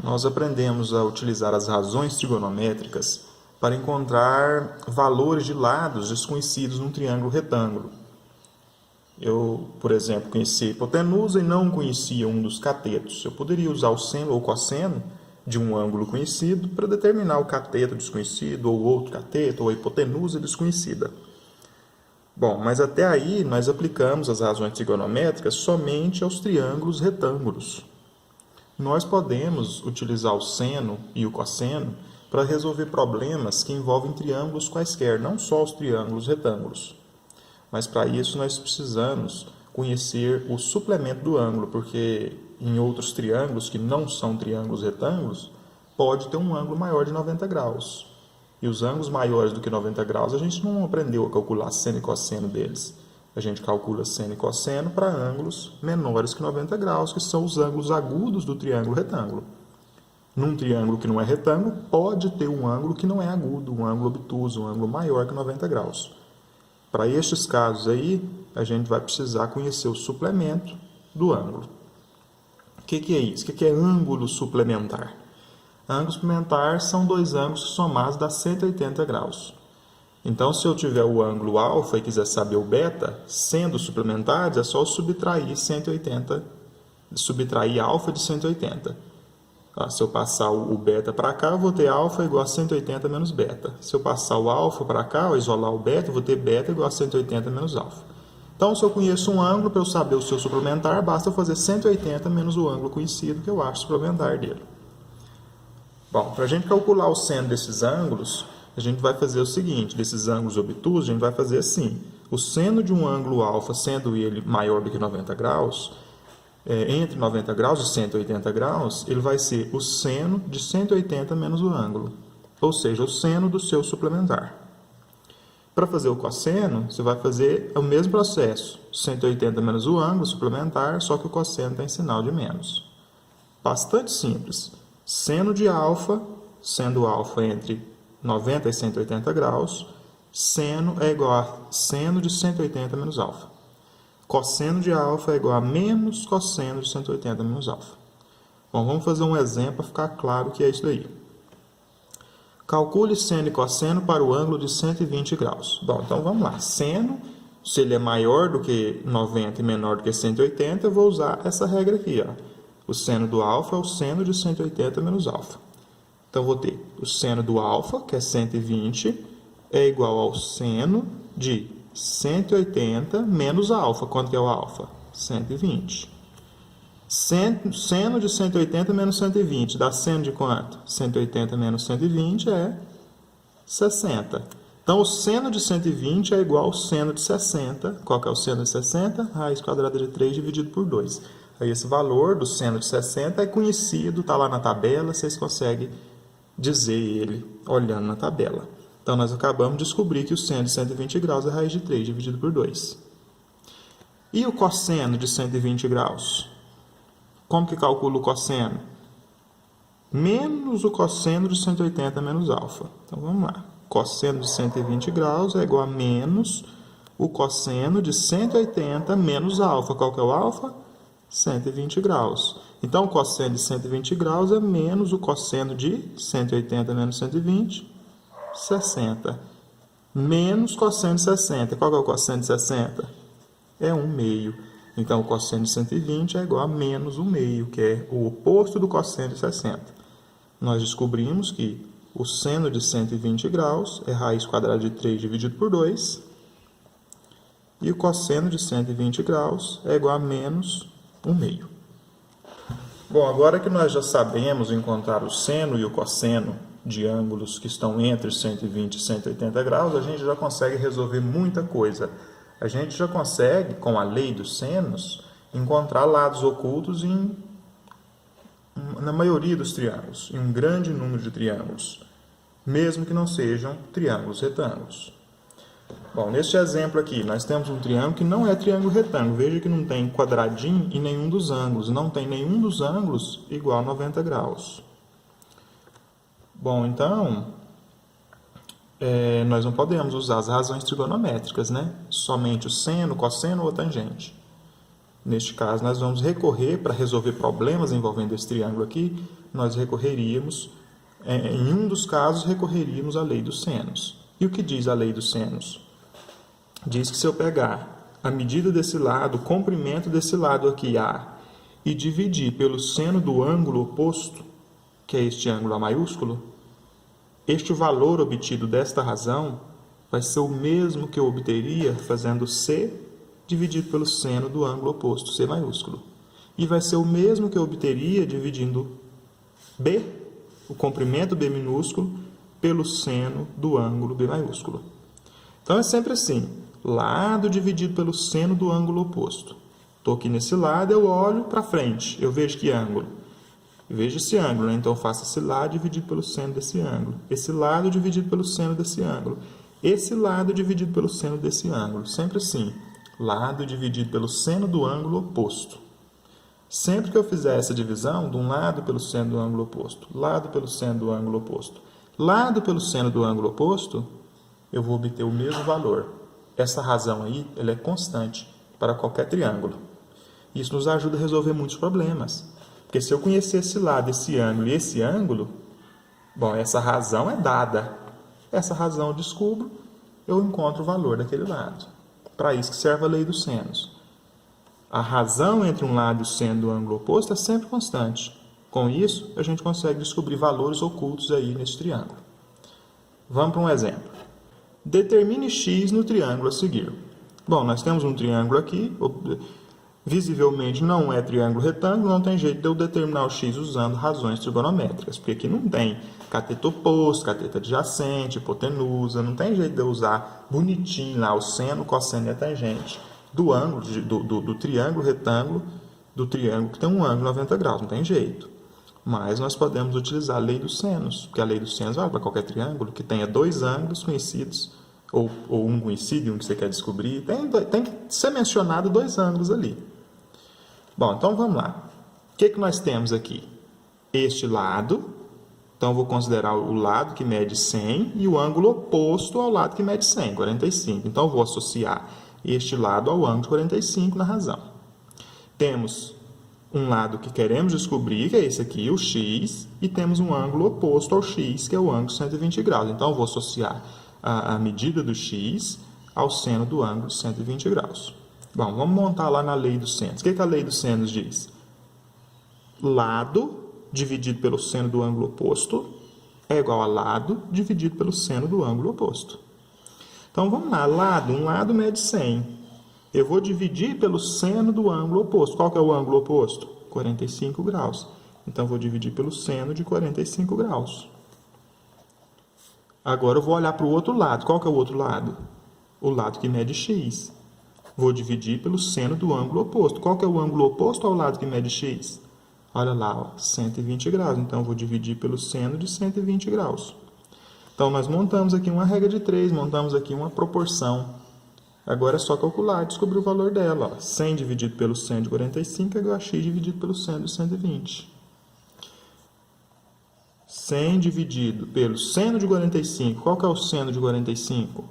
Nós aprendemos a utilizar as razões trigonométricas para encontrar valores de lados desconhecidos num triângulo retângulo. Eu, por exemplo, conheci a hipotenusa e não conhecia um dos catetos. Eu poderia usar o seno ou cosseno de um ângulo conhecido para determinar o cateto desconhecido, ou outro cateto, ou a hipotenusa desconhecida. Bom, mas até aí nós aplicamos as razões trigonométricas somente aos triângulos retângulos. Nós podemos utilizar o seno e o cosseno para resolver problemas que envolvem triângulos quaisquer, não só os triângulos retângulos. Mas para isso nós precisamos conhecer o suplemento do ângulo, porque em outros triângulos que não são triângulos retângulos, pode ter um ângulo maior de 90 graus. E os ângulos maiores do que 90 graus, a gente não aprendeu a calcular seno e cosseno deles. A gente calcula seno e cosseno para ângulos menores que 90 graus, que são os ângulos agudos do triângulo retângulo. Num triângulo que não é retângulo, pode ter um ângulo que não é agudo, um ângulo obtuso, um ângulo maior que 90 graus. Para estes casos aí, a gente vai precisar conhecer o suplemento do ângulo. O que é isso? O que é ângulo suplementar? Ângulo suplementar são dois ângulos somados dá 180 graus. Então, se eu tiver o ângulo alfa e quiser saber o beta, sendo suplementares, é só subtrair 180, subtrair alfa de 180. Se eu passar o beta para cá, eu vou ter alfa igual a 180 menos beta. Se eu passar o alfa para cá, ou isolar o beta, eu vou ter beta igual a 180 menos alfa. Então, se eu conheço um ângulo, para eu saber o seu suplementar, basta eu fazer 180 menos o ângulo conhecido que eu acho suplementar dele. Bom, para a gente calcular o seno desses ângulos, a gente vai fazer o seguinte, desses ângulos obtusos, a gente vai fazer assim. O seno de um ângulo alfa, sendo ele maior do que 90 graus, entre 90 graus e 180 graus, ele vai ser o seno de 180 menos o ângulo, ou seja, o seno do seu suplementar. Para fazer o cosseno, você vai fazer o mesmo processo, 180 menos o ângulo suplementar, só que o cosseno tem sinal de menos. Bastante simples. Seno de alfa, sendo alfa entre 90 e 180 graus, seno é igual a seno de 180 menos alfa. Cosseno de alfa é igual a menos cosseno de 180 menos alfa. Bom, vamos fazer um exemplo para ficar claro o que é isso daí. Calcule seno e cosseno para o ângulo de 120 graus. Bom, então vamos lá. Seno, se ele é maior do que 90 e menor do que 180, eu vou usar essa regra aqui. O seno do alfa é o seno de 180 menos alfa. Então, vou ter o seno do alfa, que é 120, é igual ao seno de 180 menos alfa. Quanto que é o alfa? 120. Seno de 180 menos 120 dá seno de quanto? 180 menos 120 é 60. Então, o seno de 120 é igual ao seno de 60. Qual que é o seno de 60? Raiz quadrada de 3 dividido por 2. Aí, esse valor do seno de 60 é conhecido, está lá na tabela, vocês conseguem dizer ele olhando na tabela. Então, nós acabamos de descobrir que o seno de 120 graus é raiz de 3 dividido por 2. E o cosseno de 120 graus? Como que calcula o cosseno? Menos o cosseno de 180 menos alfa. Então, vamos lá. Cosseno de 120 graus é igual a menos o cosseno de 180 menos alfa. Qual que é o alfa? 120 graus. Então, o cosseno de 120 graus é menos o cosseno de 180 menos 120, 60. Menos cosseno de 60. Qual que é o cosseno de 60? É 1 meio. Então, o cosseno de 120 é igual a menos 1 meio, que é o oposto do cosseno de 60. Nós descobrimos que o seno de 120 graus é raiz quadrada de 3 dividido por 2. E o cosseno de 120 graus é igual a menos 1 meio. Bom, agora que nós já sabemos encontrar o seno e o cosseno de ângulos que estão entre 120 e 180 graus, a gente já consegue resolver muita coisa. A gente já consegue, com a lei dos senos, encontrar lados ocultos na maioria dos triângulos, em um grande número de triângulos, mesmo que não sejam triângulos retângulos. Bom, neste exemplo aqui, nós temos um triângulo que não é triângulo retângulo. Veja que não tem quadradinho em nenhum dos ângulos. Não tem nenhum dos ângulos igual a 90 graus. Bom, então, nós não podemos usar as razões trigonométricas, né? Somente o seno, cosseno ou tangente. Neste caso, nós vamos recorrer, para resolver problemas envolvendo esse triângulo aqui, nós recorreríamos, em um dos casos, recorreríamos à lei dos senos. E o que diz a lei dos senos? Diz que se eu pegar a medida desse lado, o comprimento desse lado aqui, A, e dividir pelo seno do ângulo oposto, que é este ângulo A maiúsculo, este valor obtido desta razão vai ser o mesmo que eu obteria fazendo C dividido pelo seno do ângulo oposto, C maiúsculo. E vai ser o mesmo que eu obteria dividindo B, o comprimento B minúsculo, pelo seno do ângulo B maiúsculo. Então, é sempre assim, lado dividido pelo seno do ângulo oposto. Estou aqui nesse lado, eu olho para frente, eu vejo que ângulo? Eu vejo esse ângulo, né? Então eu faço esse lado dividido pelo seno desse ângulo. Esse lado dividido pelo seno desse ângulo. Esse lado dividido pelo seno desse ângulo. Sempre assim, lado dividido pelo seno do ângulo oposto. Sempre que eu fizer essa divisão, de um lado pelo seno do ângulo oposto, lado pelo seno do ângulo oposto, lado pelo seno do ângulo oposto, eu vou obter o mesmo valor. Essa razão aí, ela é constante para qualquer triângulo. Isso nos ajuda a resolver muitos problemas. Porque se eu conhecer esse lado, esse ângulo e esse ângulo, bom, essa razão é dada. Essa razão eu descubro, eu encontro o valor daquele lado. Para isso que serve a lei dos senos. A razão entre um lado e o seno do ângulo oposto é sempre constante. Com isso, a gente consegue descobrir valores ocultos aí nesse triângulo. Vamos para um exemplo. Determine x no triângulo a seguir. Bom, nós temos um triângulo aqui, visivelmente não é triângulo retângulo, não tem jeito de eu determinar o x usando razões trigonométricas, porque aqui não tem cateto oposto, cateto adjacente, hipotenusa, não tem jeito de eu usar bonitinho lá o seno, cosseno e a tangente do ângulo, do triângulo retângulo, do triângulo que tem um ângulo 90 graus, não tem jeito. Mas nós podemos utilizar a lei dos senos, porque a lei dos senos vale para qualquer triângulo que tenha dois ângulos conhecidos, ou um conhecido e um que você quer descobrir, tem que ser mencionado dois ângulos ali. Bom, então vamos lá. O que nós temos aqui? Este lado, então eu vou considerar o lado que mede 100 e o ângulo oposto ao lado que mede 100, 45. Então eu vou associar este lado ao ângulo de 45 na razão. Temos um lado que queremos descobrir, que é esse aqui, o x, e temos um ângulo oposto ao x, que é o ângulo de 120 graus. Então eu vou associar a medida do x ao seno do ângulo de 120 graus. Bom, vamos montar lá na lei dos senos. O que a lei dos senos diz? Lado dividido pelo seno do ângulo oposto é igual a lado dividido pelo seno do ângulo oposto. Então, vamos lá. Um lado mede 100. Eu vou dividir pelo seno do ângulo oposto. Qual que é o ângulo oposto? 45 graus. Então, eu vou dividir pelo seno de 45 graus. Agora, eu vou olhar para o outro lado. Qual que é o outro lado? O lado que mede x. Vou dividir pelo seno do ângulo oposto. Qual que é o ângulo oposto ao lado que mede x? Olha lá, ó, 120 graus. Então, eu vou dividir pelo seno de 120 graus. Então, nós montamos aqui uma regra de 3, montamos aqui uma proporção. Agora é só calcular e descobrir o valor dela. Ó. 100 dividido pelo seno de 45 é igual a x dividido pelo seno de 120. 100 dividido pelo seno de 45. Qual que é o seno de 45?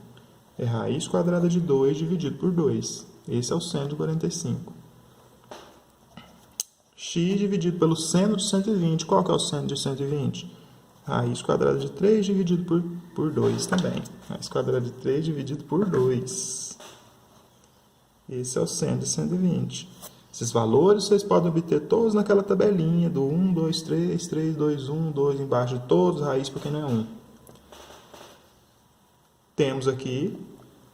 É raiz quadrada de 2 dividido por 2. Esse é o seno de 45. X dividido pelo seno de 120. Qual que é o seno de 120? Raiz quadrada de 3 dividido por 2 também. Raiz quadrada de 3 dividido por 2. Esse é o seno de 120. Esses valores vocês podem obter todos naquela tabelinha do 1, 2, 3, 3, 2, 1, 2, embaixo de todos, raiz porque não é 1. Temos aqui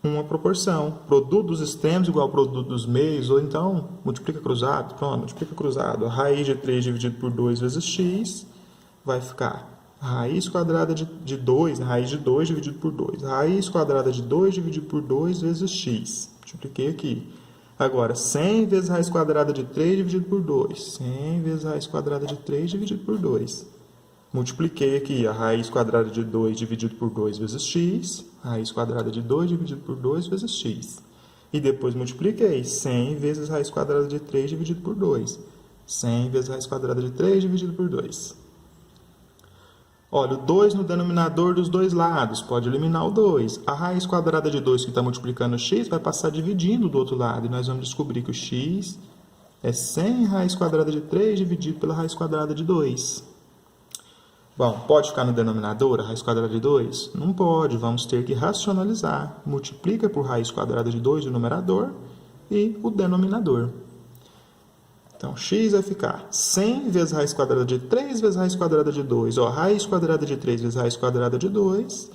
uma proporção. Produto dos extremos igual ao produto dos meios, ou então multiplica cruzado. Pronto, multiplica cruzado. A raiz de 3 dividido por 2 vezes x vai ficar raiz quadrada de 2, raiz de 2 dividido por 2. Raiz quadrada de 2 dividido por 2 vezes x. Multipliquei aqui. Agora, 100 vezes raiz quadrada de 3 dividido por 2. 100 vezes raiz quadrada de 3 dividido por 2. Multipliquei aqui a raiz quadrada de 2 dividido por 2 vezes x. Raiz quadrada de 2 dividido por 2 vezes x. E depois multipliquei 100 vezes raiz quadrada de 3 dividido por 2. 100 vezes raiz quadrada de 3 dividido por 2. Olha, o 2 no denominador dos dois lados. Pode eliminar o 2. A raiz quadrada de 2 que está multiplicando x vai passar dividindo do outro lado. E nós vamos descobrir que o x É 100 raiz quadrada de 3 dividido pela raiz quadrada de 2. Bom, pode ficar no denominador a raiz quadrada de 2? Não pode, vamos ter que racionalizar. Multiplica por raiz quadrada de 2 o numerador e o denominador. Então, x vai ficar 100 vezes raiz quadrada de 3 vezes raiz quadrada de 2. Ó, raiz quadrada de 3 vezes raiz quadrada de 2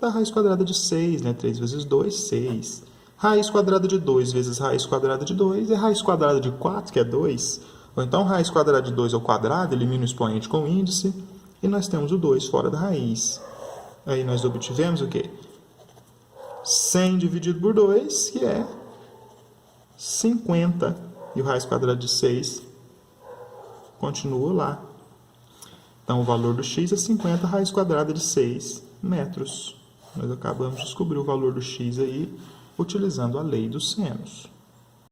dá raiz quadrada de 6, né? 3 vezes 2, 6. Raiz quadrada de 2 vezes raiz quadrada de 2 é raiz quadrada de 4, que é 2. Ou então, raiz quadrada de 2 ao quadrado, elimina o expoente com o índice, e nós temos o 2 fora da raiz. Aí nós obtivemos o quê? 100 dividido por 2, que é 50. E o raiz quadrada de 6 continua lá. Então, o valor do x é 50 raiz quadrada de 6 metros. Nós acabamos de descobrir o valor do x aí, utilizando a lei dos senos.